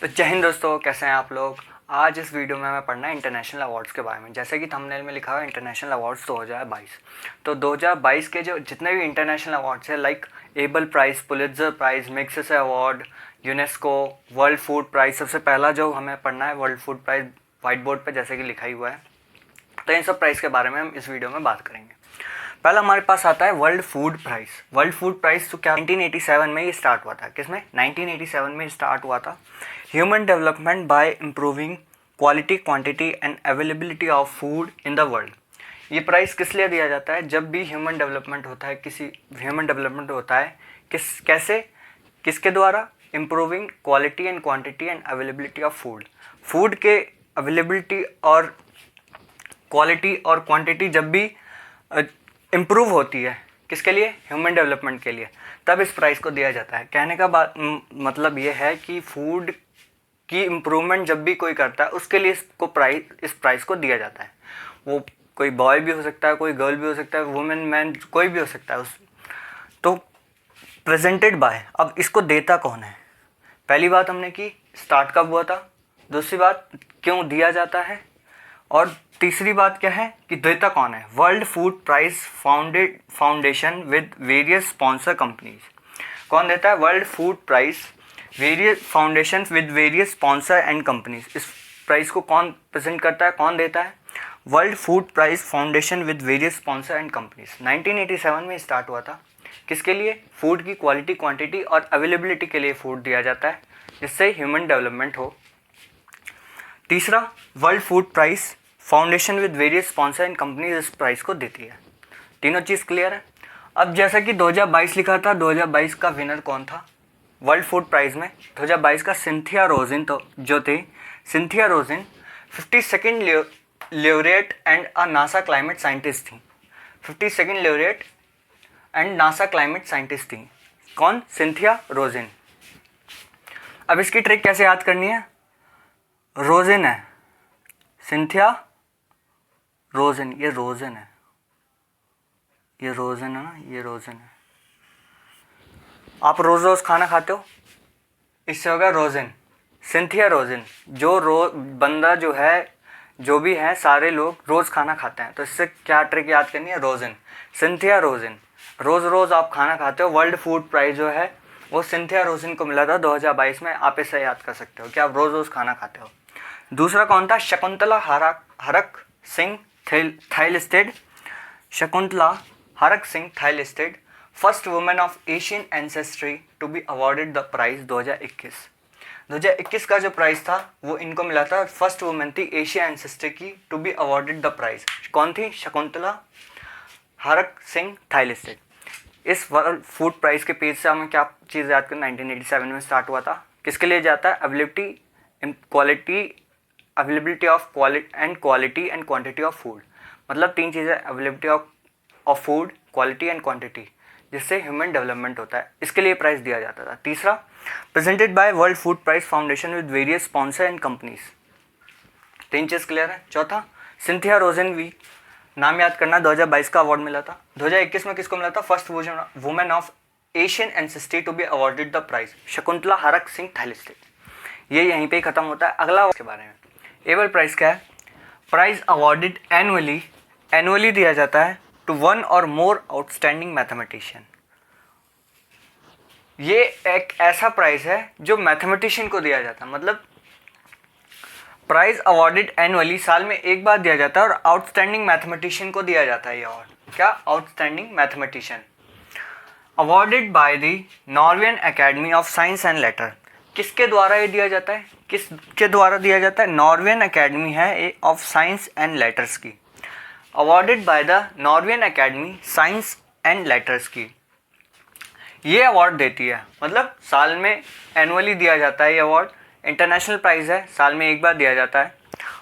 तो जय हिंद दोस्तों, कैसे हैं आप लोग। आज इस वीडियो में हमें पढ़ना है इंटरनेशनल अवार्ड्स के बारे में। जैसे कि थंबनेल में लिखा हुआ है इंटरनेशनल अवार्ड्स 2022। तो 2022 के जो जितने भी इंटरनेशनल अवार्ड्स हैं, like Abel prize, Pulitzer prize, Magsaysay award, UNESCO, world food prize. सबसे पहला जो हमें पढ़ना है world food prize, white board पर जैसे कि लिखा ही हुआ है। तो इन सब प्राइज़ के बारे में हम इस वीडियो में बात करेंगे। पहला हमारे पास आता है world food prize. World food prize तो क्या 1987 में ये स्टार्ट हुआ था। किसमें? 1987 में स्टार्ट हुआ था। Human development bye improving quality, quantity and availability of food in the world. ये प्राइज़ किस लिए दिया जाता है? जब भी ह्यूमन डेवलपमेंट होता है, कैसे, किसके द्वारा? Improving quality and quantity and availability of food. Food के अवेलेबिलिटी और क्वालिटी और क्वांटिटी जब भी इम्प्रूव होती है, किसके लिए? ह्यूमन डेवलपमेंट के लिए, तब इस प्राइस को दिया जाता है। कहने का मतलब ये है कि फूड की इम्प्रूवमेंट जब भी कोई करता है, उसके लिए इस प्राइस को दिया जाता है। वो कोई बॉय भी हो सकता है, कोई गर्ल भी हो सकता है, वुमेन, मैन, कोई भी हो सकता है। तो प्रेजेंटेड बाय, अब इसको देता कौन है? पहली बात हमने की स्टार्ट कब हुआ था, दूसरी बात क्यों दिया जाता है, और तीसरी बात क्या है कि देता कौन है। World food prize foundation with various sponsor companies. कौन देता है? World food prize various foundation with various sponsor and companies. इस प्राइज को कौन प्रेजेंट करता है, कौन देता है? World food prize foundation with various sponsor and companies. 1987 में स्टार्ट हुआ था। किसके लिए? फूड की क्वालिटी, क्वांटिटी और अवेलेबिलिटी के लिए फूड दिया जाता है, जिससे ह्यूमन डेवलपमेंट हो। तीसरा, world food prize foundation with various sponsor and companies इस प्राइस को देती है। तीनों चीज़ क्लियर है। अब जैसा कि 2022 लिखा था, 2022 का विनर कौन था वर्ल्ड फूड प्राइज़ में? 2022 का सिंथिया रोजिन, तो जो थे Cynthia Rosin 52nd laureate and a NASA climate scientist थी। 52nd laureate and NASA climate scientist थी। कौन? Cynthia Rosin. अब इसकी ट्रिक कैसे याद करनी है? रोजिन है, सिंथिया रोजन, ये रोजन है, ये रोजन है ना, ये रोजन है। आप रोज रोज खाना खाते हो, इससे होगा रोजन। सिंथिया रोजन, बंदा जो है, जो भी है, सारे लोग रोज खाना खाते हैं, तो इससे क्या ट्रिक याद करनी है? रोजन, सिंथिया रोजन। रोज रोज आप खाना खाते हो। वर्ल्ड फूड प्राइज जो है वो सिंथिया रोजन को मिला था 2022 में। आप इसे याद कर सकते हो कि आप रोज रोज खाना खाते हो। दूसरा कौन था? Shakuntala Harak Singh Thilsted. Shakuntala Harak Singh Thilsted, first women of Asian ancestry to be awarded the prize 2021। 2021 का जो प्राइज था वो इनको मिला था। फर्स्ट वुमेन थी एशिया एंसेस्ट्री की to be awarded the prize. कौन थी? शकुंतला हरक सिंह थाइलिस्टेड। इस वर्ल्ड फूड प्राइज के पेज से हमें क्या चीज़ याद करना? 1987 में स्टार्ट हुआ था। किसके लिए जाता है? Availability of quality and quantity of food. मतलब तीन चीज़ें, availability of food, quality and quantity, जिससे ह्यूमन डेवलपमेंट होता है। इसके लिए प्राइज दिया जाता था। तीसरा, presented by world food prize foundation with various sponsor and companies. तीन चीज़ क्लियर है। चौथा, सिंथिया रोजन भी नाम याद करना, 2022 का अवार्ड मिला था। 2021 में किसको मिला था? First women of Asian ancestry to be awarded the prize, Shakuntala Harak Singh Thilsted. ये यहीं पे खत्म होता है। अगला के बारे में, एबल प्राइज क्या है? प्राइज अवॉर्डेड एनुअली दिया जाता है टू वन और मोर आउटस्टैंडिंग मैथमेटिशियन। ये एक ऐसा प्राइज है जो मैथमेटिशियन को दिया जाता है। मतलब प्राइज अवॉर्डेड एनुअली, साल में एक बार दिया जाता है, और आउटस्टैंडिंग मैथमेटिशियन को दिया जाता है ये अवार्ड। क्या? Outstanding mathematician. Awarded by the Norwegian academy of science and later. किसके द्वारा ये दिया जाता है? किसके द्वारा दिया जाता है? नॉर्वेजियन एकेडमी है ऑफ साइंस एंड लेटर्स की। Awarded by the Norwegian academy science and letters की। ये अवार्ड देती है, मतलब साल में एनुअली दिया जाता है ये अवार्ड। इंटरनेशनल प्राइज है, साल में एक बार दिया जाता है,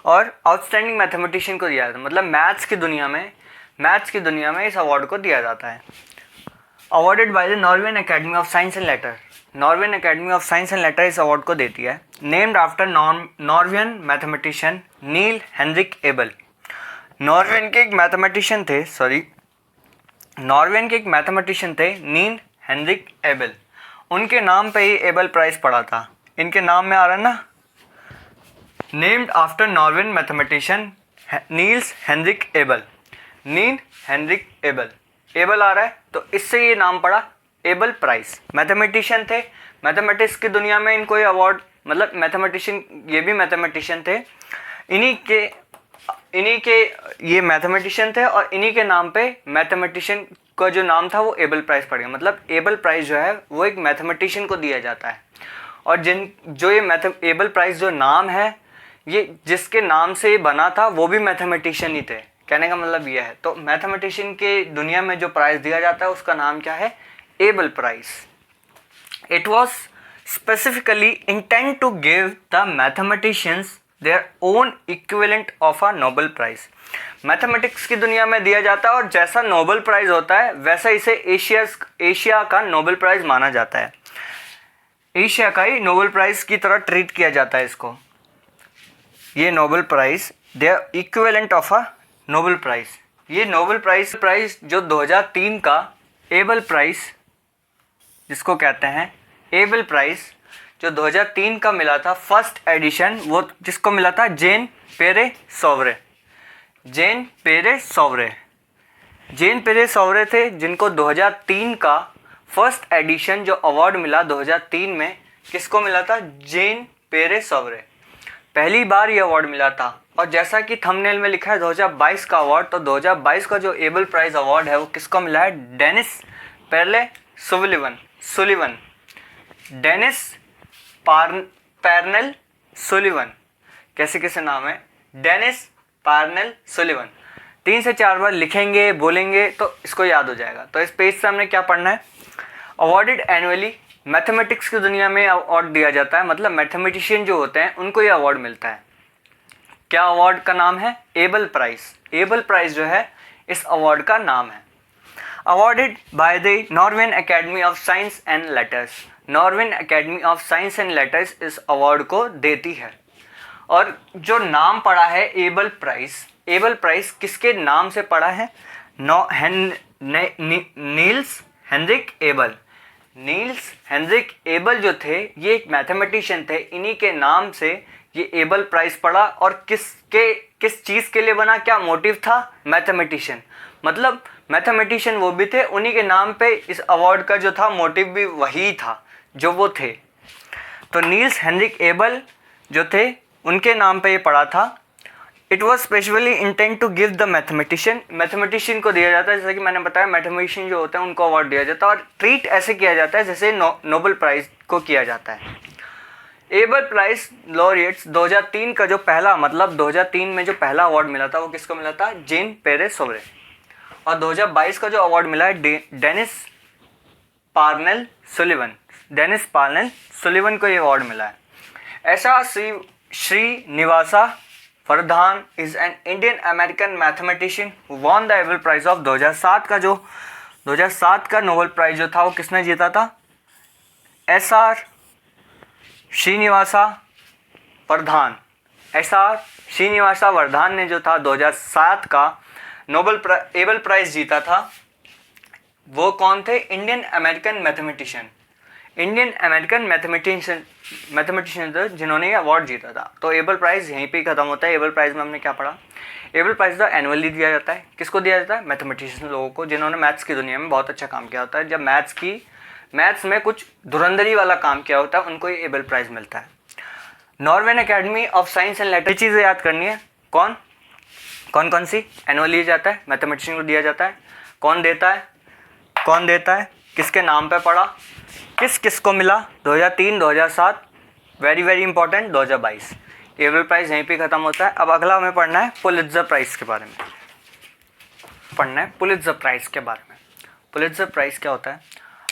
और आउटस्टैंडिंग मैथमेटिशियन को दिया जाता है। मतलब मैथ्स की दुनिया में इस अवार्ड को दिया जाता है। Awarded by the Norwegian academy of science and later. Norwegian academy of science and later इस अवार्ड को देती है। नेम्ड आफ्टर नॉर्वेजियन मैथमेटिशियन नील हेनरिक एबल। नॉर्वेजियन के एक मैथमेटिशियन थे नील हेनरिक एबल। उनके नाम पे ही एबल प्राइज पड़ा था। इनके नाम में आ रहा है ना, named after Norwegian mathematician Niels Henrik Abel. Niels Henrik Abel, Abel आ रहा है तो इससे ये नाम पड़ा एबल प्राइज। मैथमेटिशियन थे, मैथमेटिक्स की दुनिया में इनको ये अवार्ड, मतलब मैथमेटिशियन, ये भी मैथमेटिशियन थे, इन्हीं के ये मैथमेटिशियन थे और इन्हीं के नाम पे मैथमेटिशियन का जो नाम था वो एबल प्राइज पड़ गया। मतलब एबल प्राइज जो है वो एक मैथमेटिशियन को दिया जाता है, और जो ये एबल प्राइज जो नाम है, ये जिसके नाम से ये बना था वो भी मैथमेटिशियन ही थे। कहने का मतलब ये है, तो मैथमेटिशियन के दुनिया में जो प्राइज दिया जाता है उसका नाम क्या है, Abel prize. It was specifically intend to give the mathematicians their own equivalent of a Nobel prize. Mathematics की दुनिया में दिया जाता है और जैसा नोबेल प्राइज होता है वैसा इसे एशिया का नोबेल प्राइज माना जाता है, एशिया का ही नोबेल प्राइज की तरह ट्रीट किया जाता है इसको। ये Nobel prize their equivalent of a Nobel prize, ये नोबेल प्राइज जो 2003 का एबल प्राइज जिसको कहते हैं, एबल प्राइज जो 2003 का मिला था फर्स्ट एडिशन, वो जिसको मिला था जेन पेरे सॉवरे। जेन पेरे सॉवरे थे जिनको 2003 का फर्स्ट एडिशन जो अवार्ड मिला 2003 में, किसको मिला था, जेन पेरे सॉवरे। पहली बार ये अवार्ड मिला था। और जैसा कि थंबनेल में लिखा है 2022 का अवार्ड, तो 2022 का जो एबल प्राइज अवार्ड है वो किसको मिला है, डेनिस पेरले सुलिवन, डेनिस पार्नेल सुलिवन, कैसे नाम है, डेनिस पार्नेल सुलिवन। 3 से 4 बार लिखेंगे बोलेंगे तो इसको याद हो जाएगा। तो इस पेज से हमने क्या पढ़ना है, अवॉर्डेड एनुअली, मैथमेटिक्स की दुनिया में अवार्ड दिया जाता है, मतलब मैथमेटिशियन जो होते हैं उनको ये अवार्ड मिलता है। क्या अवार्ड का नाम है, एबल प्राइज। एबल प्राइज जो है इस अवार्ड का नाम है। Awarded by the नॉर्वेन academy of science and letters. नॉर्वेन academy of science and letters इस अवार्ड को देती है। और जो नाम पड़ा है एबल प्राइज किसके नाम से पड़ा है, नील्स हेनरिक एबल जो थे ये एक मैथमेटिशियन थे, इन्हीं के नाम से ये एबल प्राइज पड़ा। और किस चीज़ के लिए बना, क्या मोटिव था, मैथमेटिशियन, मतलब मैथमेटिशियन वो भी थे, उन्हीं के नाम पे इस अवार्ड का जो था मोटिव भी वही था जो वो थे। तो नील्स हेनरिक एबल जो थे उनके नाम पे ये पड़ा था। It was specially intent to give the mathematician को दिया जाता है, जैसे कि मैंने बताया मैथमेटिशियन जो होते हैं उनको अवार्ड दिया जाता है, और ट्रीट ऐसे किया जाता है जैसे नोबेल प्राइज को किया जाता है। एबल प्राइज लॉरिएट्स 2003 का जो पहला, मतलब 2003 में जो पहला अवार्ड मिला था वो किसको मिला था, जेन पेरे सॉवरे। और 2022 का जो अवार्ड मिला है डेनिस पार्नेल सुलिवन को ये अवार्ड मिला है। ऐसा Srinivasa Varadhan is an Indian American mathematician who won the Abel prize of 2007 का नोबेल प्राइज जो था वो किसने जीता था, SR श्रीनिवासा वर्धन ने जो था 2007 का एबल प्राइज जीता था। वो कौन थे, इंडियन अमेरिकन मैथमेटिशियन थे जिन्होंने ये अवार्ड जीता था। तो एबल प्राइज यहीं पे ही खत्म होता है। एबल प्राइज में हमने क्या पढ़ा, एबल प्राइज तो एनुअली दिया जाता है। किसको दिया जाता है, मैथमेटिशियन लोगों को जिन्होंने मैथ्स की दुनिया में बहुत अच्छा काम किया होता है। जब मैथ्स में कुछ धुरंधरी वाला काम किया होता है उनको ये एबल प्राइज मिलता है। नॉर्वेन academy of science and later, चीज़ें याद करनी है, कौन सी एनुअली जाता है, मैथमेटिशियन को दिया जाता है। कौन देता है, किसके नाम पे पड़ा, किस को मिला, 2003, 2007, वेरी इंपॉर्टेंट, 2022। एबल प्राइज यहीं पे खत्म होता है। अब अगला हमें पढ़ना है पुलित्जर प्राइज के बारे में, पुलित्जर प्राइज क्या होता है,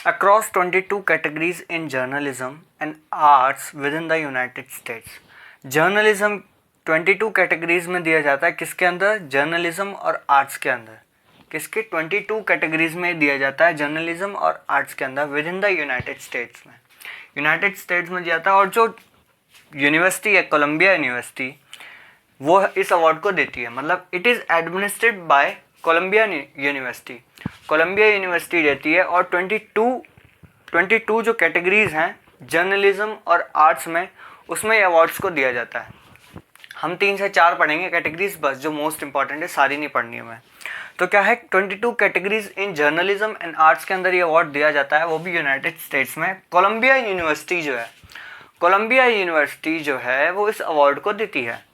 across 22 categories in journalism and arts with in the United states. Journalism 22 categories में दिया जाता है, किसके अंदर, जर्नलिज्म और आर्ट्स के अंदर। किसके, 22 कैटेगरीज में दिया जाता है जर्नलिज्म और आर्ट्स के अंदर with in the United states में दिया जाता है। और जो यूनिवर्सिटी है कोलंबिया यूनिवर्सिटी, वो इस अवार्ड को देती है, मतलब it is administered by Columbia University देती है। और 22 जो कैटेगरीज हैं जर्नलिज्म और आर्ट्स में, उसमें अवार्ड्स को दिया जाता है। हम 3 से 4 पढ़ेंगे कैटेगरीज बस, जो मोस्ट इंपॉर्टेंट है, सारी नहीं पढ़नी है मैं। तो क्या है, 22 categories in journalism and arts के अंदर ये अवार्ड दिया जाता है, वो भी यूनाइटेड स्टेट्स में। कोलंबिया यूनिवर्सिटी जो है, कोलंबिया यूनिवर्सिटी जो है वो इस अवार्ड को देती है।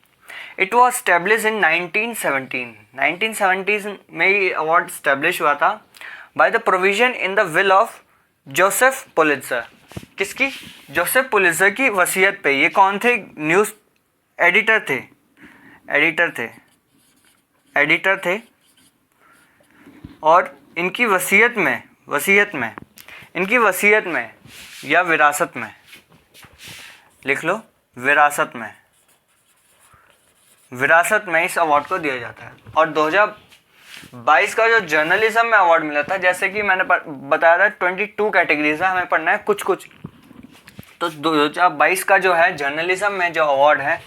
It was establish in 1917, 1970s में ये अवार्ड स्टैब्लिश हुआ था by the provision in the will of Joseph Pulitzer. किसकी? जोसेफ पुलित्जर की वसीयत पे। ये कौन थे? न्यूज़ एडिटर थे, एडिटर थे। और इनकी वसीयत में या विरासत में, लिख लो, विरासत में इस अवार्ड को दिया जाता है। और 2022 का जो जर्नलिज्म में अवार्ड मिला था, जैसे कि मैंने बताया था 22 कैटेगरीज है, हमें पढ़ना है कुछ कुछ। तो 2022 का जो है जर्नलिज्म में जो अवार्ड है,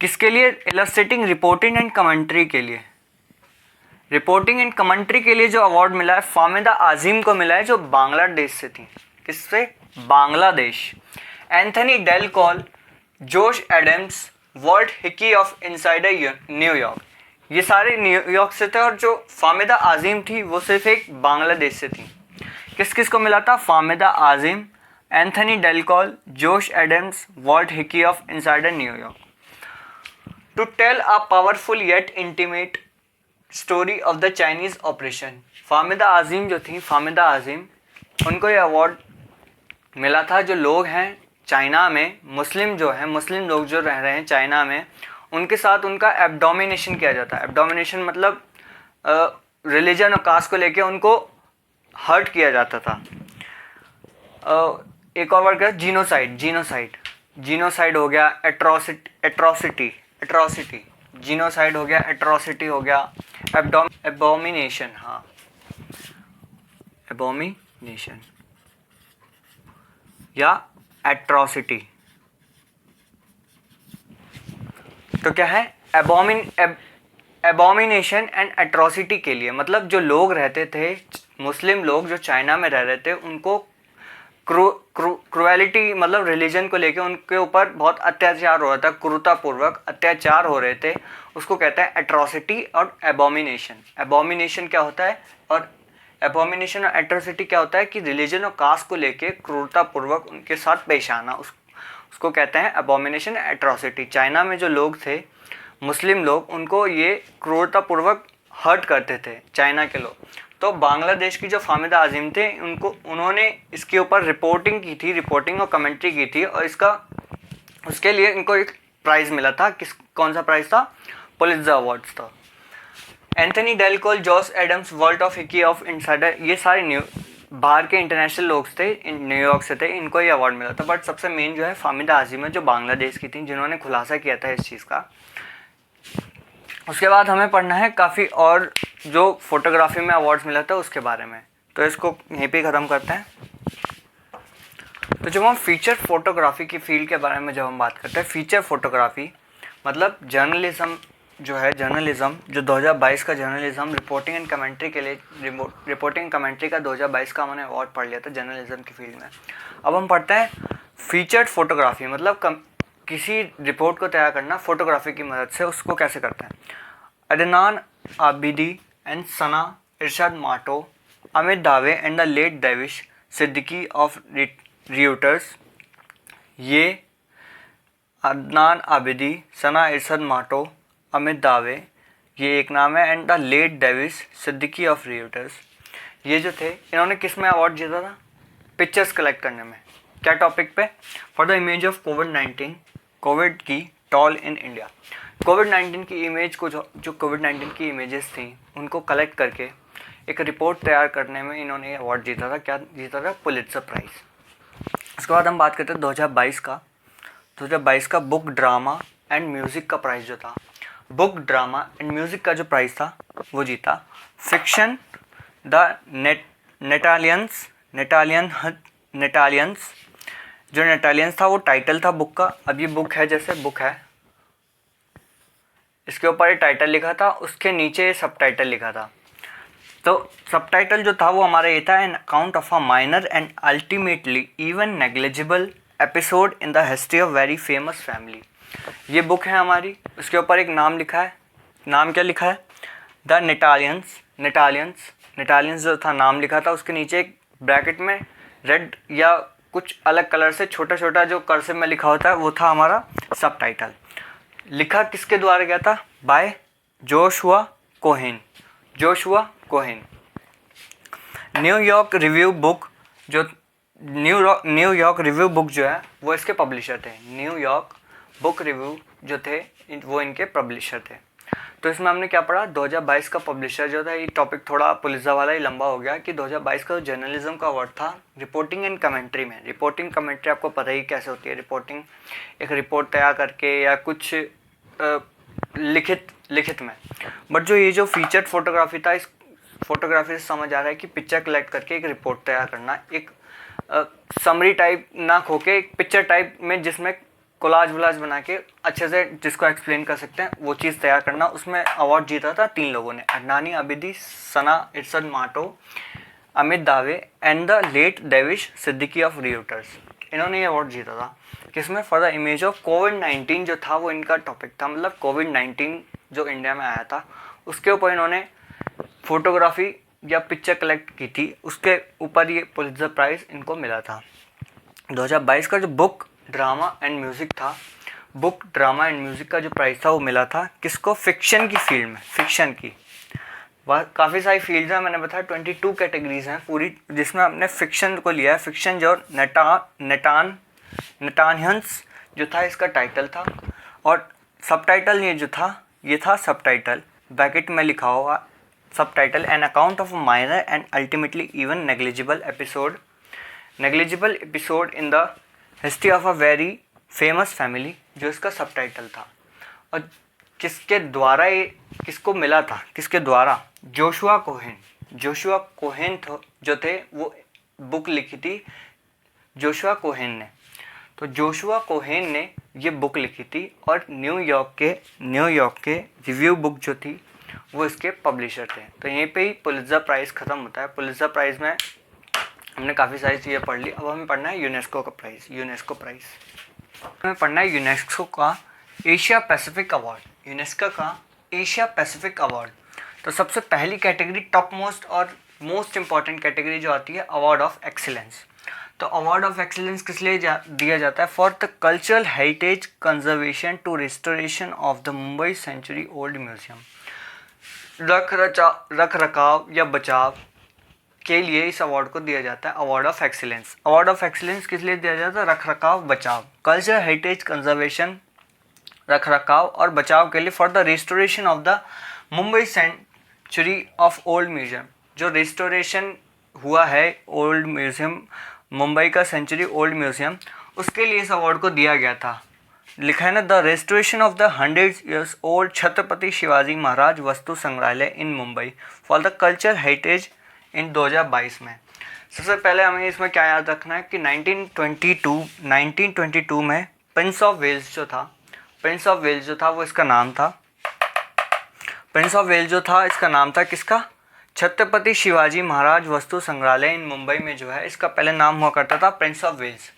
किसके लिए? इलस्ट्रेटिंग रिपोर्टिंग एंड कमेंट्री के लिए। रिपोर्टिंग एंड कमेंट्री के लिए जो अवार्ड मिला है फामिदा आजिम को मिला है, जो बांग्लादेश से थी। किससे? Bangladesh. Anthony Del Col, Josh Adams, Walt Hickey of Insider New York, ये सारे न्यूयॉर्क से थे। और जो फामिदा आजिम थी वो सिर्फ एक बांग्लादेश से थी। किस किस को मिला था? Fahmida Azim, Anthony Del Col, Josh Adams, Walt Hickey of Insider New York. To tell a powerful yet intimate story of the Chinese operation. Fahmida Azim जो थी, फामिदा आजिम, उनको ये अवार्ड मिला था। जो लोग हैं चाइना में, मुस्लिम लोग जो रह रहे हैं चाइना में, उनके साथ उनका एब्डोमिनेशन किया जाता है। एब्डोमिनेशन मतलब रिलीजन और कास्ट को लेके उनको हर्ट किया जाता था। एक और वर्ड क्या? जीनोसाइड हो गया, एट्रोसिटी, जीनोसाइड हो गया, एट्रोसिटी हो गया, एबोमिनेशन, हाँ, एबोमिनेशन या एट्रोसिटी। तो क्या है? एबोमिनेशन एंड एट्रोसिटी के लिए, मतलब जो लोग रहते थे, मुस्लिम लोग जो चाइना में रह रहे थे, उनको क्रुएलिटी मतलब रिलीजन को लेके उनके ऊपर बहुत अत्याचार हो रहा था, क्रूरतापूर्वक अत्याचार हो रहे थे, उसको कहते हैं एट्रोसिटी और एबोमिनेशन। एबोमिनेशन क्या होता है और एबोमिनेशन और एट्रोसिटी क्या होता है कि रिलीजन और कास्ट को लेके क्रूरतापूर्वक उनके साथ पेश आना, उसको कहते हैं एबोमिनेशन एट्रोसिटी। चाइना में जो लोग थे, मुस्लिम लोग, उनको ये क्रूरतापूर्वक हर्ट करते थे चाइना के लोग। तो बांग्लादेश की जो फामिदा आजिम थे, उन्होंने इसके ऊपर रिपोर्टिंग और कमेंट्री की थी, और उसके लिए इनको एक प्राइज़ मिला था। कौन सा प्राइज़ था? पुलित्जर अवार्ड्स था। Anthony Del Col, Josh Adams, Walt of Hickey of Insider, ये सारे बाहर के इंटरनेशनल लोग थे, न्यूयॉर्क से थे, इनको ये अवार्ड मिला था। बट सबसे मेन जो है फामिदा आजिम है, जो बांग्लादेश की थी, जिन्होंने खुलासा किया था इस चीज़ का। उसके बाद हमें पढ़ना है काफ़ी और जो फोटोग्राफी में अवार्ड्स मिला था उसके बारे में, तो इसको यहीं पे ख़त्म करते हैं। तो जब हम फीचर फोटोग्राफी की फील्ड के बारे में जब हम बात करते हैं, फीचर फोटोग्राफी मतलब जर्नलिज्म जो 2022 का जर्नलिज्म रिपोर्टिंग एंड कमेंट्री के लिए, रिपोर्टिंग कमेंट्री का 2022 का हमने अवार्ड पढ़ लिया था जर्नलिज्म की फील्ड में। अब हम पढ़ते हैं फीचर्ड फोटोग्राफी, मतलब किसी रिपोर्ट को तैयार करना फोटोग्राफी की मदद से, उसको कैसे करते हैं। Adnan Abidi and Sana Irshad Mattoo, Amit Dave and the late Danish Siddiqui of Reuters. ये अदनान आबिदी, सना इरशाद माटो, अमित दावे, ये एक नाम है, and the late Davis Siddiqui of Reuters, ये जो थे, इन्होंने किस में अवार्ड जीता था? पिक्चर्स कलेक्ट करने में। क्या टॉपिक पे? For the image of covid, Covid की टॉल इन इंडिया। कोविड-19 की इमेज को, जो कोविड-19 की इमेजेस थी, उनको कलेक्ट करके एक रिपोर्ट तैयार करने में इन्होंने अवार्ड जीता था। क्या जीता था? Pulitzer prize. उसके बाद हम बात करते हैं 2022 का बुक ड्रामा एंड म्यूज़िक का प्राइज़ जो था। बुक ड्रामा एंड म्यूज़िक का जो प्राइज़ था वो जीता फिक्शन द नेटालियंस। जो नेटालियंस था वो टाइटल था बुक का। अब ये बुक है, जैसे बुक है, इसके ऊपर ये टाइटल लिखा था, उसके नीचे सब टाइटल लिखा था। तो सबटाइटल जो था वो हमारा ये था, an account of a minor and ultimately even negligible episode in the history of very famous family. ये बुक है हमारी, उसके ऊपर एक नाम लिखा है। नाम क्या लिखा है? द नेटालियंस। नेटालियंस जो था नाम लिखा था, उसके नीचे एक ब्रैकेट में रेड या कुछ अलग कलर से छोटा छोटा जो कर्सिव में लिखा होता है वो था हमारा सबटाइटल। लिखा किसके द्वारा गया था? By Joshua Cohen. New York review book जो न्यूयॉर्क रिव्यू बुक जो है वो इसके पब्लिशर थे। न्यूयॉर्क बुक रिव्यू जो थे वो इनके पब्लिशर थे। तो इसमें हमने क्या पढ़ा? 2022 का पब्लिशर जो था, ये टॉपिक थोड़ा पुलिसा वाला ही लंबा हो गया कि 2022 का जो जर्नलिज्म का अवार्ड था रिपोर्टिंग एंड कमेंट्री में। रिपोर्टिंग कमेंट्री आपको पता ही कैसे होती है। रिपोर्टिंग एक रिपोर्ट तैयार करके या कुछ लिखित में, बट जो ये जो फीचर्ड फोटोग्राफी था, इस फोटोग्राफी से समझ आ रहा है कि पिक्चर कलेक्ट करके एक रिपोर्ट तैयार करना, एक समरी टाइप ना खोके एक पिक्चर टाइप में जिसमें कोलाज वलाज बना के अच्छे से जिसको एक्सप्लेन कर सकते हैं वो चीज़ तैयार करना। उसमें अवार्ड जीता था 3 लोगों ने, अडनानी अबिदी, सना Irshad Mattoo, Amit Dave and the late Danish Siddiqui of reporters. इन्होंने ये अवार्ड जीता था किसमें? फॉर द इमेज ऑफ कोविड-19 जो था वो इनका टॉपिक था। मतलब कोविड-19 जो इंडिया में आया था उसके ऊपर इन्होंने फोटोग्राफी या पिक्चर कलेक्ट की थी, उसके ऊपर ये पुलित्जर प्राइज़ इनको मिला था। 2022 का जो बुक ड्रामा एंड म्यूज़िक था, बुक ड्रामा एंड म्यूज़िक का जो प्राइज़ था वो मिला था किसको? फिक्शन की फील्ड में। फिक्शन की काफ़ी सारी फील्ड्स हैं, मैंने बताया 22 कैटेगरीज हैं पूरी, जिसमें हमने फिक्शन को लिया है। फिक्शन जो नेटानियंस जो था इसका टाइटल था, और सबटाइटल ये जो था ये था सबटाइटल ब्रैकेट में लिखा हुआ subtitle, an account of minor and ultimately even negligible episode in the history of a very famous family, जो इसका सबटाइटल था। और किसके द्वारा ये किसको मिला था? किसके द्वारा? जोशुआ कोहेन जो थे वो बुक लिखी थी जोशुआ कोहेन ने। तो जोशुआ कोहेन ने ये बुक लिखी थी और न्यूयॉर्क के रिव्यू बुक जो थी वो इसके पब्लिशर थे। तो यहीं पे ही पुलित्जर प्राइज़ ख़त्म होता है। पुलित्जर प्राइज़ में हमने काफ़ी सारी चीज़ें पढ़ ली। अब हमें पढ़ना है यूनेस्को का प्राइज़। हमें पढ़ना है यूनेस्को का एशिया पैसिफिक अवार्ड। तो सबसे पहली कैटेगरी, टॉप मोस्ट और मोस्ट इम्पॉर्टेंट कैटेगरी जो आती है, अवार्ड ऑफ एक्सीलेंस। तो अवार्ड ऑफ एक्सीलेंस किस लिए दिया जाता है? For the cultural heritage conservation to restoration of the Mumbai century old museum. रख रखाव या बचाव के लिए इस अवार्ड को दिया जाता है, award of excellence. Award of excellence किस लिए दिया जाता है? रख रखाव, बचाव, कल्चरल हेरिटेज कंजर्वेशन, रख रखाव और बचाव के लिए, for the restoration of the Mumbai century of old museum. जो रिस्टोरेशन हुआ है ओल्ड म्यूजियम, मुंबई का सेंचुरी ओल्ड म्यूजियम, उसके लिए इस अवार्ड को दिया गया था। लिखा है ना, the restoration of the 100 years old Chhatrapati Shivaji Maharaj Vastu Sangrahalaya in Mumbai for the culture heritage in 2022 में। सबसे पहले हमें इसमें क्या याद रखना है कि 1922 में प्रिंस ऑफ वेल्स जो था वो इसका नाम था। प्रिंस ऑफ वेल्स जो था इसका नाम था किसका? छत्रपति शिवाजी महाराज वस्तु संग्रहालय इन मुंबई में जो है इसका पहले नाम हुआ करता था प्रिंस ऑफ वेल्स।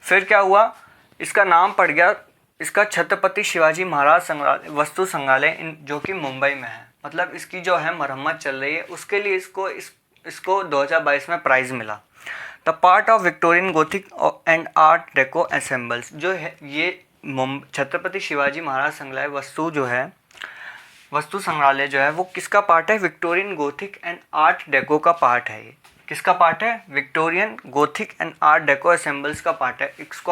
फिर क्या हुआ, इसका नाम पड़ गया इसका छत्रपति शिवाजी महाराज वस्तु संग्रहालय इन, जो कि मुंबई में है। मतलब इसकी जो है मरम्मत चल रही है, उसके लिए इसको 2022 में प्राइज़ मिला। The part of Victorian Gothic and Art Deco ensembles, जो है ये छत्रपति शिवाजी महाराज संग्रहालय वस्तु संग्रहालय जो है वो किसका पार्ट है? Victorian Gothic and Art deco का पार्ट है। ये किसका पार्ट है? Victorian Gothic and Art deco assembles का पार्ट है। इसको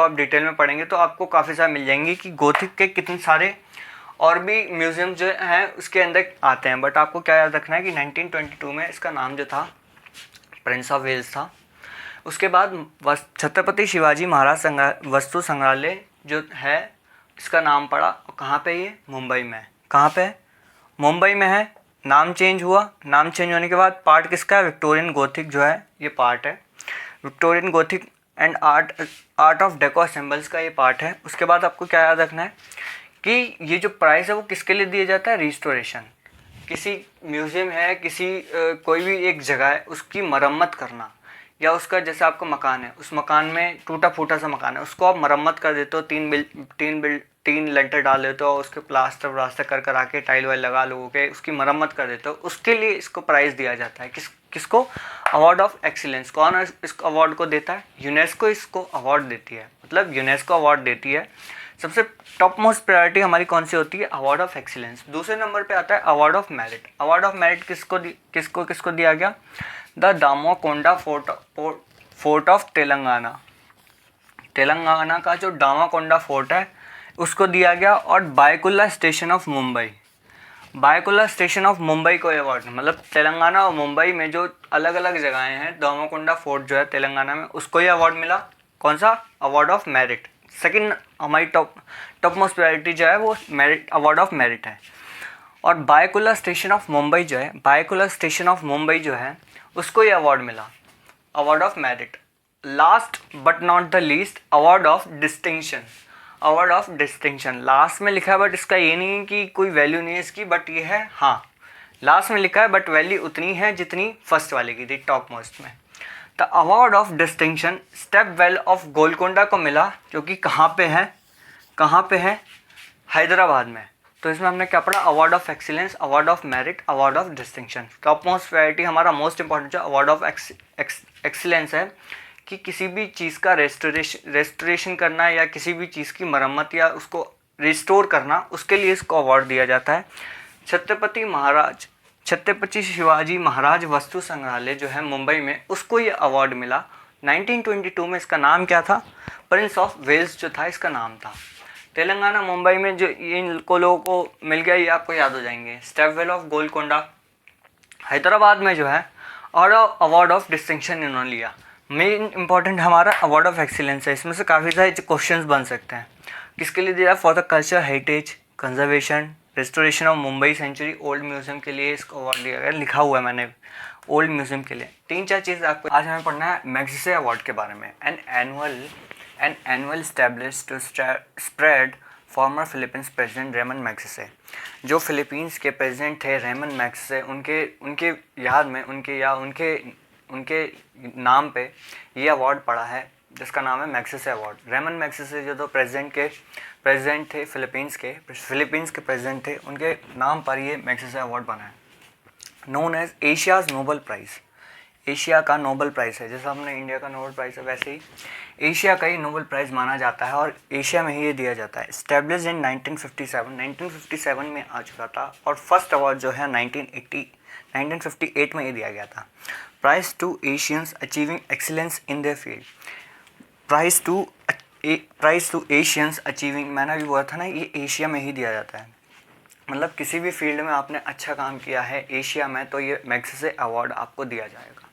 आप डिटेल में पढ़ेंगे तो आपको काफ़ी सारे मिल जाएंगे कि गोथिक के कितने सारे और भी म्यूज़ियम जो हैं उसके अंदर आते हैं। बट आपको क्या याद रखना है कि 1922 में इसका नाम जो था प्रिंस ऑफ वेल्स था। उसके बाद छत्रपति शिवाजी महाराज वस्तु संग्रहालय जो है इसका नाम पड़ा, कहाँ पे? ये मुंबई में। कहाँ पे? मुंबई में है। नाम चेंज हुआ, नाम चेंज होने के बाद पार्ट किसका है? विक्टोरियन गोथिक जो है ये पार्ट है। Victorian Gothic and art of deco assembles का ये पार्ट है। उसके बाद आपको क्या याद रखना है कि ये जो प्राइस है वो किसके लिए दिया जाता है? रिस्टोरेशन। किसी म्यूज़ियम है, किसी कोई भी एक जगह है, उसकी मरम्मत करना, या उसका जैसे आपका मकान है, उस मकान में टूटा फूटा सा मकान है, उसको आप मरम्मत कर देते हो, तीन लेंटर डाल देते हो, उसके प्लास्टर व्लास्टर कर कर आके टाइल वाइल लगा लो के उसकी मरम्मत कर देते हो, उसके लिए इसको प्राइज़ दिया जाता है। किसको? Award of excellence. कौन इस अवार्ड को देता है? यूनेस्को इसको अवार्ड देती है, मतलब यूनेस्को अवार्ड देती है। सबसे टॉप मोस्ट प्रायोरिटी हमारी कौन सी होती है? Award of excellence. दूसरे नंबर पे आता है award of merit. Award of merit किसको दिया गया? The Domakonda Fort of Telangana. Telangana का जो दामाकोंडा फोर्ट है उसको दिया गया। और Byculla station of Mumbai, Byculla station of Mumbai को अवार्ड, मतलब तेलंगाना और मुंबई में जो अलग अलग जगहें हैं, दामाकोंडा फोर्ट जो है तेलंगाना में, उसको ये अवार्ड मिला। कौन सा? Award of merit. सेकंड हमारी टॉप मोस्ट प्रायोरिटी जो है वो मेरिट, अवार्ड ऑफ मेरिट है। और बायकुल्ला स्टेशन ऑफ मुंबई जो है, बायकुल्ला स्टेशन ऑफ मुंबई जो है उसको ये अवार्ड मिला, award of merit. Last but not the least, award of distinction. Award of distinction last में लिखा है, बट इसका ये नहीं है कि कोई वैल्यू नहीं है इसकी, बट ये है, हाँ लास्ट में लिखा है बट वैल्यू उतनी है जितनी फर्स्ट वाले की थी, टॉप मोस्ट में। The award of distinction step well of Golconda को मिला, जो कि कहाँ पे है? हैदराबाद में। तो इसमें हमने क्या पढ़ा? Award of excellence, award of merit, award of distinction. Top most priority हमारा मोस्ट इंपॉर्टेंट जो अवार्ड ऑफ एक्सीलेंस है कि किसी भी चीज़ का रेस्टोरेशन करना या किसी भी चीज़ की मरम्मत या उसको रिस्टोर करना, उसके लिए इसको अवार्ड दिया जाता है। छत्रपति शिवाजी महाराज वस्तु संग्रहालय जो है मुंबई में, उसको ये अवार्ड मिला 1922 में। इसका नाम क्या था? प्रिंस ऑफ वेल्स जो था इसका नाम था। तेलंगाना मुंबई में जो इन को लोगों को मिल गया, ये आपको याद हो जाएंगे। स्टेपवेल ऑफ गोलकोंडा हैदराबाद में जो है, और अवार्ड ऑफ डिस्टिंक्शन इन्होंने लिया। मेन इंपॉर्टेंट हमारा अवार्ड ऑफ एक्सीलेंस है। इसमें से काफ़ी सारे क्वेश्चंस बन सकते हैं। किसके लिए दिया? For the culture heritage conservation restoration of Mumbai century old museum के लिए इसको अवार्ड दिया गया। लिखा हुआ है मैंने, ओल्ड म्यूजियम के लिए। 3-4 चीज़ आपको आज हमें पढ़ना है मैग्सेसे अवार्ड के बारे में। An annual established to spread former Philippines president Ramon Magsaysay. जो फिलीपींस के प्रेसिडेंट थे रेमन मैग्सेसे, उनके याद में, उनके नाम पे ये अवार्ड पड़ा है, जिसका नाम है मैग्सेसे अवार्ड। रेमन मैग्सेसे जो तो प्रेसिडेंट थे फिलीपींस के प्रेसिडेंट थे, उनके नाम पर ये मैग्सेसे अवार्ड बना है। Known as Asia's Nobel prize. Asia का नोबल प्राइज़ है, जैसा हमने इंडिया का नोबल प्राइज़ है वैसे ही एशिया का ही नोबल प्राइज़ माना जाता है, और एशिया में ही ये दिया जाता है। एस्टेब्लिश्ड इन 1957 में आ चुका था, और फर्स्ट अवार्ड जो है 1958 में ये दिया गया था। Prize to Asians achieving excellence in their field. Prize to Asians achieving, मैंने अभी बोला था ना, ये एशिया में ही दिया जाता है। मतलब किसी भी फील्ड में आपने अच्छा काम किया है एशिया में, तो ये मैग्सेसे अवार्ड आपको दिया जाएगा।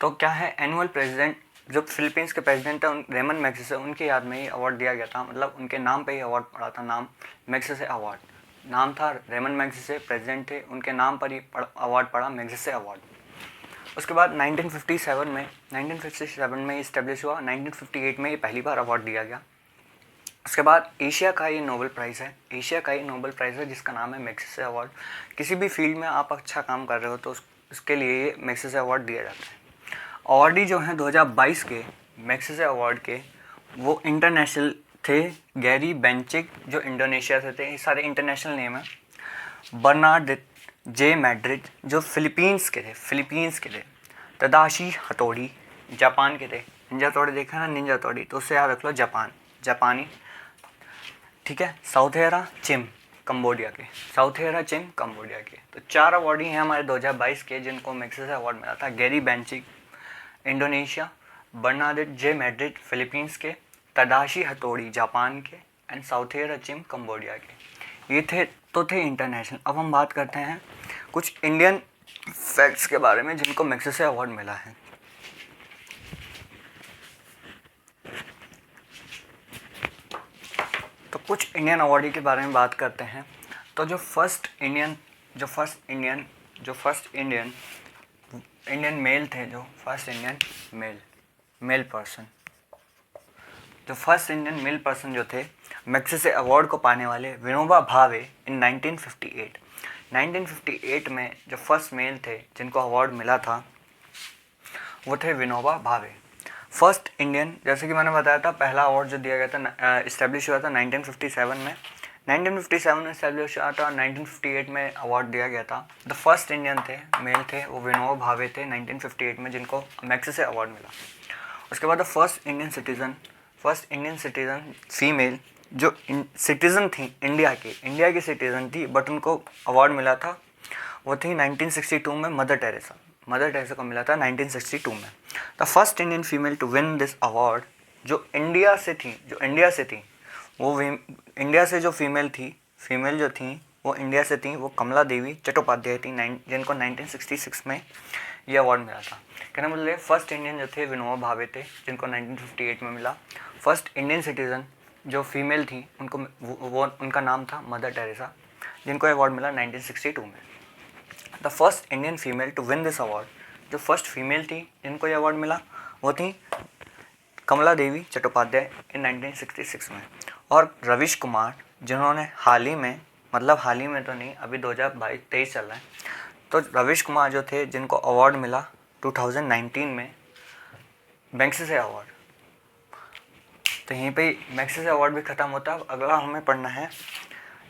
तो क्या है? एनुअल प्रेसिडेंट जो फिलीपींस के प्रेसिडेंट है रेमन मैग्सेसे, उनके याद में ही अवार्ड दिया गया था, मतलब उनके नाम पे ही अवार्ड पड़ा था। नाम मैग्सेसे अवार्ड, नाम था रेमन मैग्सेसे, प्रेसिडेंट थे, उनके नाम पर ही अवार्ड पड़ा मैग्सेसे अवार्ड। उसके बाद 1957 में इस्टेब्लिश हुआ। 1958 में ये पहली बार अवार्ड दिया गया। उसके बाद एशिया का ये नोबल प्राइज़ है, जिसका नाम है मैग्सेसे अवार्ड। किसी भी फील्ड में आप अच्छा काम कर रहे हो तो उसके लिए ये मैग्सेसे अवार्ड दिया जाता है। अवार्डी जो हैं 2022 के मैग्सेसे अवार्ड के, वो इंटरनेशनल थे। गैरी बेंचिक जो इंडोनेशिया से थे, ये सारे इंटरनेशनल नेम है। बर्नार्ड जे मैड्रिड जो फिलीपींस के थे। तदाशी हथौड़ी जापान के थे। निंजा हथौड़ी देखा ना, निंजा हथौड़ी, तो उससे याद रख लो जापानी, ठीक है। साउथेरा चिम कंबोडिया के। तो 4 अवार्डी हैं हमारे 2022 के जिनको मैग्सेसे अवार्ड मिला था। गैरी बेंचिक इंडोनेशिया, बर्नार्ड जे मैड्रिड फिलीपींस के, तदाशी हथौड़ी जापान के, एंड साउथेरा चिम कंबोडिया के। ये थे इंटरनेशनल। अब हम बात करते हैं कुछ इंडियन फैक्ट्स के बारे में जिनको मैग्सेसे अवार्ड मिला है। तो कुछ इंडियन अवार्डी के बारे में बात करते हैं। तो जो फर्स्ट इंडियन मेल थे, फर्स्ट इंडियन मेल पर्सन जो थे मैग्सेसे अवार्ड को पाने वाले, विनोबा भावे इन 1958। 1958 में जो फर्स्ट मेल थे जिनको अवार्ड मिला था वो थे विनोबा भावे। फर्स्ट इंडियन, जैसे कि मैंने बताया था, पहला अवार्ड जो दिया गया था इस्टेब्लिश हुआ था 1957 में। 1957 में इस्टेब्लिश हुआ था, 1958 में अवार्ड दिया गया था। द फर्स्ट इंडियन थे, मेल थे, वो विनोबा भावे थे 1958 में, जिनको मैग्सेसे अवार्ड मिला। उसके बाद the first Indian citizen female जो सिटीज़न थी इंडिया की सिटीज़न थी, बट उनको अवार्ड मिला था, वो थी 1962 में मदर टेरेसा को मिला था 1962 में। The first Indian female to win this award जो इंडिया से थी वो इंडिया से जो फीमेल जो थी वो इंडिया से थी, वो कमला देवी चट्टोपाध्याय थी, जिनको 1966 में ये अवार्ड मिला था। कहने मतलब फर्स्ट इंडियन जो थे विनोबा भावे थे, जिनको 1958 में मिला। फर्स्ट इंडियन सिटीज़न जो फीमेल थी उनको वो उनका नाम था मदर टेरेसा, जिनको अवार्ड मिला 1962 में। The first Indian female to win this award, जो फर्स्ट फीमेल थी जिनको ये अवार्ड मिला वो थी कमला देवी चट्टोपाध्याय इन 1966 में। और रवीश कुमार, जिन्होंने हाल ही में तो नहीं, अभी 2022-23 चल रहा है, तो रवीश कुमार जो थे जिनको अवार्ड मिला 2019 में मैग्सेसे अवार्ड। तो यहीं पे मैग्सेसे अवार्ड भी ख़त्म होता है। अगला हमें पढ़ना है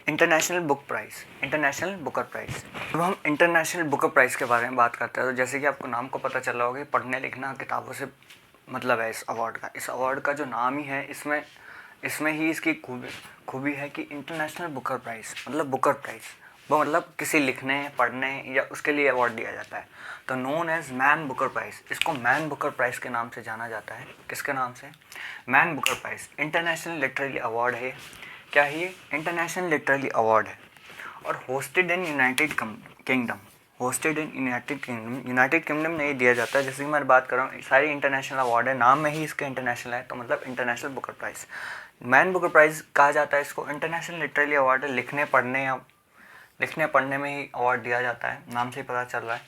इंटरनेशनल बुकर प्राइज़। जब हम इंटरनेशनल बुकर प्राइज़ के बारे में बात करते हैं तो जैसे कि आपको नाम को पता चला होगा, पढ़ने लिखना किताबों से मतलब है इस अवार्ड का जो नाम ही है, इसमें ही इसकी खूबी है कि इंटरनेशनल बुकर प्राइज़ मतलब बुकर प्राइज़, वो मतलब किसी लिखने पढ़ने या उसके लिए अवार्ड दिया जाता है। तो known as Man Booker prize, इसको मैन बुकर प्राइज़ के नाम से जाना जाता है। किसके नाम से? Man Booker prize. International literary award है। क्या है ये? इंटरनेशनल लिटरेरी अवार्ड है और होस्टेड इन यूनाइटेड किंगडम में ये दिया जाता है। जैसे कि मैं बात कर रहा हूँ, सारी इंटरनेशनल अवार्ड है, नाम में ही इसके इंटरनेशनल है, तो मतलब international Booker prize. Man Booker prize कहा जाता है इसको। इंटरनेशनल लिटरेरी अवार्ड है, लिखने पढ़ने में ही अवार्ड दिया जाता है, नाम से ही पता चल रहा है।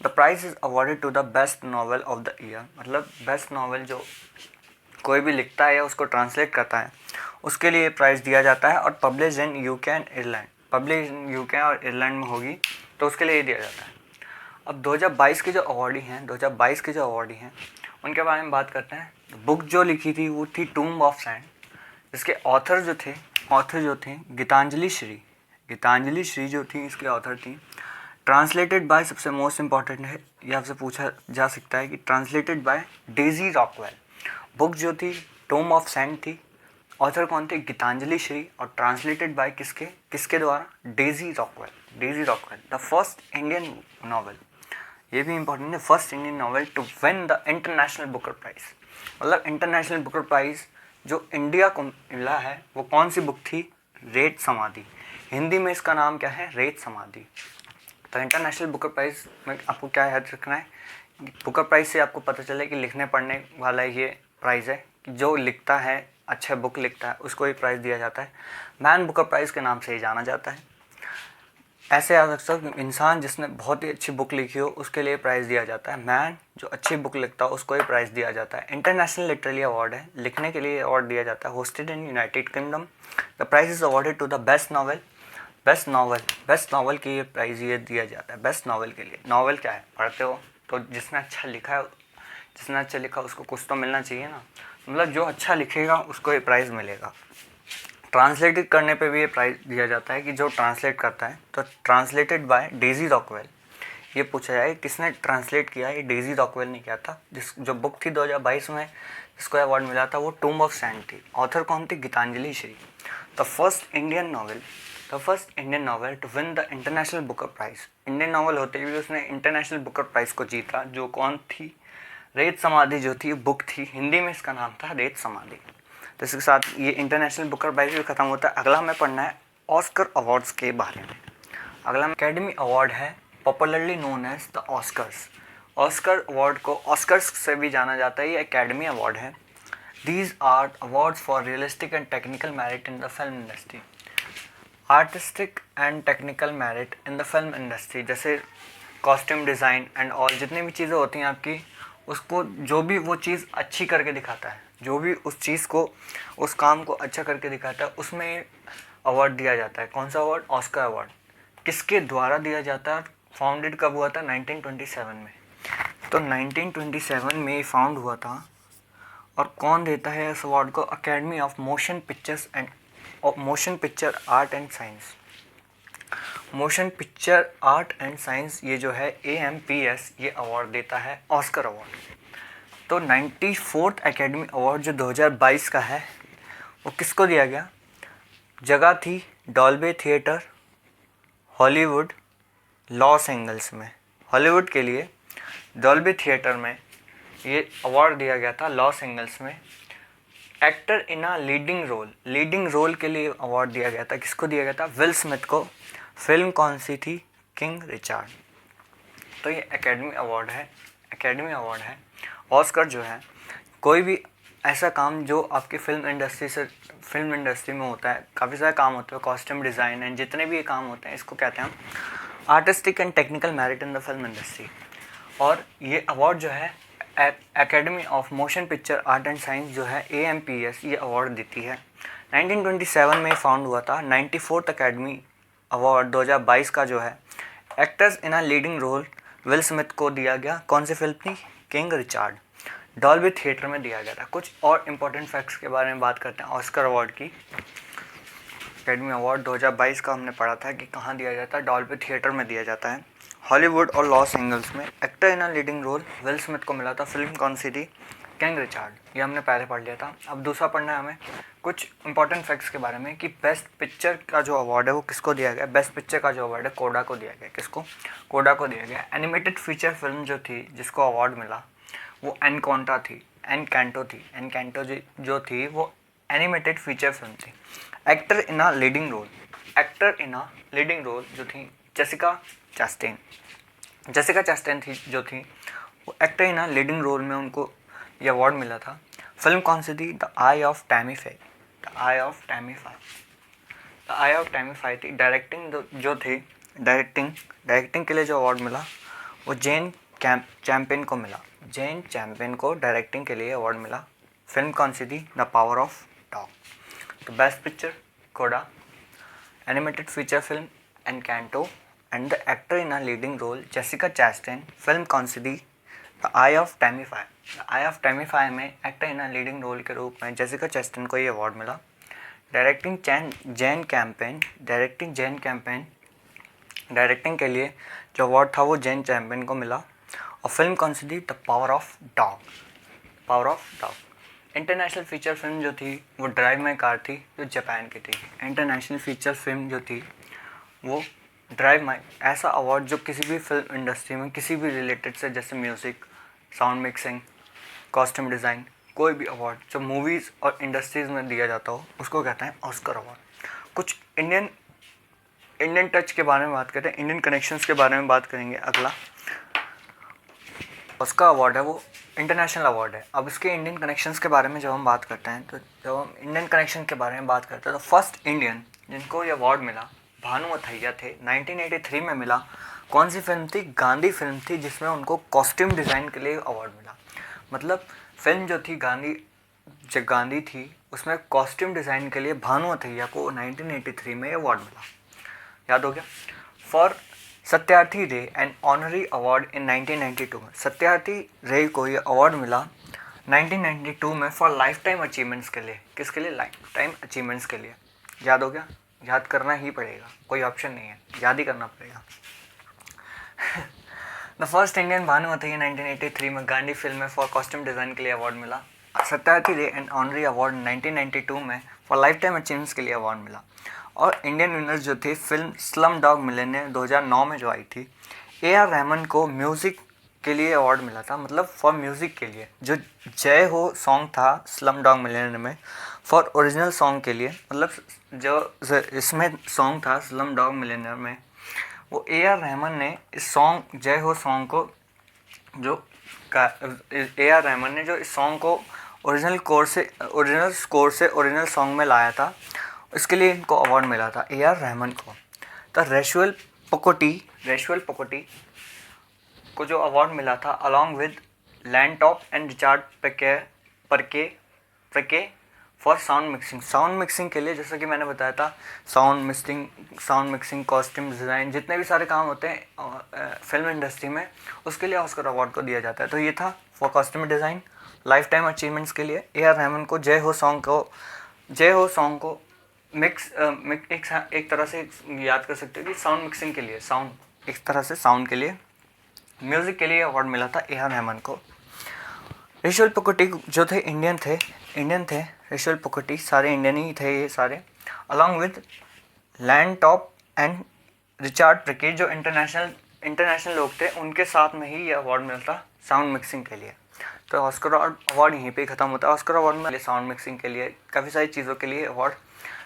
The prize is awarded to the best novel of the year, मतलब बेस्ट नॉवल जो कोई भी लिखता है या उसको ट्रांसलेट करता है उसके लिए प्राइज़ दिया जाता है। और publish in UK and Ireland में होगी तो उसके लिए दिया जाता है। अब 2022 के जो अवार्डी हैं उनके बारे में बात करते हैं। बुक जो लिखी थी वो थी टूम्ब ऑफ सैंड, जिसके ऑथर जो थे गीतांजलि श्री जो थी इसके ऑथर थी। ट्रांसलेटेड बाय, सबसे मोस्ट इम्पॉर्टेंट है, ये आपसे पूछा जा सकता है कि translated by Daisy Rockwell. Book जो थी टूम्ब ऑफ सैंड थी, ऑथर कौन थे? गीतांजलि श्री, और ट्रांसलेटेड बाय किसके द्वारा? Daisy Rockwell. The first Indian novel, ये भी इंपॉर्टेंट है, first Indian novel to win the international Booker price. मतलब इंटरनेशनल बुकर प्राइज़ जो इंडिया को मिला है वो कौन सी बुक थी? रेत समाधि। हिंदी में इसका नाम क्या है? रेत समाधि। तो इंटरनेशनल बुकर प्राइज़ में आपको क्या याद रखना है? बुकर प्राइज़ से आपको पता चले कि लिखने पढ़ने वाला ये प्राइज़ है, कि जो लिखता है, अच्छा बुक लिखता है, उसको ही प्राइज़ दिया जाता है। मैन बुकर प्राइज़ के नाम से ही जाना जाता है। ऐसे याद रख सकते हो, इंसान जिसने बहुत ही अच्छी बुक लिखी हो उसके लिए प्राइज़ दिया जाता है। मैन जो अच्छी बुक लिखता हो उसको ही प्राइज़ दिया जाता है। इंटरनेशनल लिटरेरी अवार्ड है, लिखने के लिए अवार्ड दिया जाता है। Hosted in United Kingdom. The prize is awarded to the best novel की ये प्राइज़ ये दिया जाता है बेस्ट नॉवल के लिए। नॉवल क्या है? पढ़ते हो तो जिसने अच्छा लिखा उसको कुछ तो मिलना चाहिए ना, मतलब जो अच्छा लिखेगा उसको ये प्राइज़ मिलेगा। ट्रांसलेटेड करने पे भी ये प्राइज़ दिया जाता है कि जो ट्रांसलेट करता है। तो ट्रांसलेटेड बाय डेजी रॉकवेल, ये पूछा जाए किसने ट्रांसलेट किया? ये डेजी रॉकवेल ने किया था। जो बुक थी 2022 में जिसको अवार्ड मिला था वो टूम्ब ऑफ सैंड थी। ऑथर कौन थी? Geetanjali Shree. The first Indian novel to win the international Booker prize. Indian novel होते हुए उसने इंटरनेशनल बुकर प्राइज़ को जीता, जो कौन थी? रेत समाधि जो थी बुक थी, हिंदी में इसका नाम था रेत समाधि। तो इसके साथ ये इंटरनेशनल बुकर प्राइज़ भी ख़त्म होता है। अगला हमें पढ़ना है ऑस्कर अवार्ड्स के बारे में। अगला एकेडमी अवार्ड है, popularly known as the Oscars. Oscar award को ऑस्कर्स से भी जाना जाता है, ये एकेडमी अवार्ड है। These are awards for realistic and technical merit in the film industry. Artistic and technical merit in the film industry, जैसे कॉस्ट्यूम डिज़ाइन एंड ऑल जितनी भी चीज़ें होती हैं आपकी, उसको जो भी वो चीज़ अच्छी करके दिखाता है, जो भी उस चीज़ को उस काम को अच्छा करके दिखाता है, उसमें अवार्ड दिया जाता है। कौन सा अवार्ड? Oscar award. किसके द्वारा दिया जाता है, फाउंडेड कब हुआ था, 1927 में। तो 1927 में फाउंड हुआ था। और कौन देता है इस अवार्ड को, academy of motion pictures and motion picture art and science. Motion picture art and science ये जो है AMPS ये अवार्ड देता है, ऑस्कर अवार्ड। तो 94th एकेडमी अवार्ड जो 2022 का है वो किसको दिया गया, जगह थी डॉल्बे थिएटर, हॉलीवुड, लॉस एंजल्स में। हॉलीवुड के लिए डॉल्बे थिएटर में ये अवार्ड दिया गया था, लॉस एंजल्स में। Actor in a leading role के लिए अवार्ड दिया गया था, किसको दिया गया था, विल स्मिथ को। फिल्म कौन सी थी, किंग रिचर्ड। तो ये एकेडमी अवार्ड है। ऑस्कर जो है कोई भी ऐसा काम जो आपकी फिल्म इंडस्ट्री में होता है, काफ़ी सारे काम होते हैं, कॉस्ट्यूम डिज़ाइन एंड जितने भी ये काम होते हैं, इसको कहते हैं हम artistic and technical merit in the film industry. और ये अवार्ड जो है academy of motion picture art and science जो है AMPS ये अवार्ड देती है। 1927 में फाउंड हुआ था। 94th एकेडमी अवार्ड 2022 का जो है actors in a leading role Will Smith को दिया गया। कौन सी फिल्म थी, किंग रिचर्ड। डॉल्बी थिएटर में दिया गया था। कुछ और इम्पोर्टेंट फैक्ट्स के बारे में बात करते हैं ऑस्कर अवार्ड की। एकेडमी अवार्ड 2022 का हमने पढ़ा था कि कहाँ दिया जाता है, डॉल्बी थिएटर में दिया जाता है, हॉलीवुड और लॉस एंजल्स में। Actor in a leading role Will Smith को मिला था। फिल्म कौन सी थी, किंग रिचर्ड। ये हमने पहले पढ़ लिया था। अब दूसरा पढ़ना है हमें कुछ इंपॉर्टेंट फैक्ट्स के बारे में कि बेस्ट पिक्चर का जो अवार्ड है वो किसको दिया गया। बेस्ट पिक्चर का जो अवार्ड है कोडा को दिया गया। किसको, कोडा को दिया गया। एनिमेटेड फीचर फिल्म जो थी जिसको अवार्ड मिला वो एनकांटो थी। जो थी वो एनिमेटेड फीचर फिल्म थी। Actor in a leading role जो थी जेसिका चैस्टेन थी जो थी वो actor in a leading role में उनको ये अवार्ड मिला था। फिल्म कौन सी थी, the eye of Tammy Faye थी। डायरेक्टिंग के लिए जो अवार्ड मिला वो जेन चैम्पियन को डायरेक्टिंग के लिए अवार्ड मिला। फिल्म कौन सी थी, द पावर ऑफ डॉग। तो best picture CODA, animated feature film Encanto and the actor in a leading role Jessica Chastain. Film कौन सी थी, the eye of Tammy Faye में actor in a leading role के रूप में Jessica Chastain को ये अवार्ड मिला। डायरेक्टिंग डायरेक्टिंग के लिए जो अवार्ड था वो जेन चैम्पियन को मिला। और फिल्म कौन सी थी, the power of dog. International feature film जो थी वो ड्राइव माई कार थी जो जापान की थी। इंटरनेशनल फीचर फिल्म जो थी वो ड्राइव माई, ऐसा अवार्ड जो किसी भी फिल्म इंडस्ट्री में किसी भी रिलेटेड से, जैसे music, sound mixing, costume design, कोई भी अवार्ड जो मूवीज़ और इंडस्ट्रीज़ में दिया जाता हो उसको कहते हैं ऑस्कर अवार्ड। कुछ इंडियन टच के बारे में बात करते हैं, इंडियन कनेक्शंस के बारे में बात करेंगे। अगला ऑस्कर अवार्ड है वो इंटरनेशनल अवार्ड है। अब इसके इंडियन कनेक्शंस के बारे में जब हम बात करते हैं, तो जब हम इंडियन कनेक्शन के बारे में बात करते हैं तो फर्स्ट इंडियन जिनको ये अवार्ड मिला भानु अथैया थे। 1983 में मिला। कौन सी फिल्म थी, गांधी फिल्म थी, जिसमें उनको कॉस्ट्यूम डिज़ाइन के लिए अवार्ड मिला। मतलब फिल्म जो थी गांधी थी उसमें कॉस्ट्यूम डिज़ाइन के लिए भानु अथैया को 1983 में अवार्ड मिला। याद हो गया। फॉर सत्यार्थी रे एंड ऑनरी अवार्ड इन 1992 में सत्यार्थी रे को ये अवार्ड मिला 1992 में फॉर लाइफ टाइम अचीवमेंट्स के लिए। किसके लिए, लाइफ टाइम अचीवमेंट्स के लिए। याद हो गया, याद करना ही पड़ेगा, कोई ऑप्शन नहीं है, याद ही करना पड़ेगा। The first Indian Bhanu Athaiya 1983 में गांधी फिल्म में फॉर कॉस्ट्यूम डिज़ाइन के लिए अवार्ड मिला। सत्यार्थी रे एंड ऑनरी अवार्ड 1992 में फॉर लाइफ टाइम अचीवमेंट्स के लिए अवार्ड मिला। और इंडियन विनर्स जो थे फिल्म स्लम डॉग मिलियनेयर 2009 में जो आई थी, AR रहमान को म्यूज़िक के लिए अवार्ड मिला था। मतलब फॉर म्यूज़िक के लिए जो जय हो सॉन्ग था स्लम डॉग मिलियनेयर में, फॉर ओरिजिनल सॉन्ग के लिए, मतलब जो इसमें सॉन्ग था स्लम डॉग मिलियनेयर में, वो AR रहमान ने इस सॉन्ग जय हो सॉन्ग को AR रहमान ने जो इस सॉन्ग को ओरिजिनल स्कोर से ओरिजिनल सॉन्ग में लाया था, इसके लिए इनको अवार्ड मिला था AR रहमान को। तो रेशुअल पकोटी को जो अवार्ड मिला था along with land top and Richard परके फॉर साउंड मिक्सिंग के लिए, जैसा कि मैंने बताया था, साउंड मिक्सिंग, कॉस्ट्यूम डिज़ाइन, जितने भी सारे काम होते हैं फिल्म इंडस्ट्री में, उसके लिए ऑस्कर अवार्ड को दिया जाता है। तो ये था for costume design. Life time achievements के लिए ए आर रहमान को जय हो सॉन्ग को एक तरह से याद कर सकते हो कि साउंड मिक्सिंग के लिए, साउंड एक तरह से साउंड के लिए, म्यूज़िक के लिए अवार्ड मिला था ए आर रहमान को। ऋषभ पुकोटी जो थे इंडियन थे ऋषभ पुकोटी, सारे इंडियन ही थे ये सारे, along with land top and Richard Prikey, जो इंटरनेशनल लोग थे, उनके साथ में ही ये अवार्ड मिलता साउंड मिक्सिंग के लिए। तो ऑस्कर अवार्ड यहीं पे ख़त्म होता है। ऑस्कर अवार्ड में साउंड मिक्सिंग के लिए, काफ़ी सारी चीज़ों के लिए अवार्ड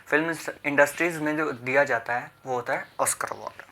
फिल्म इंडस्ट्रीज़ में जो दिया जाता है वो होता है ऑस्कर अवार्ड।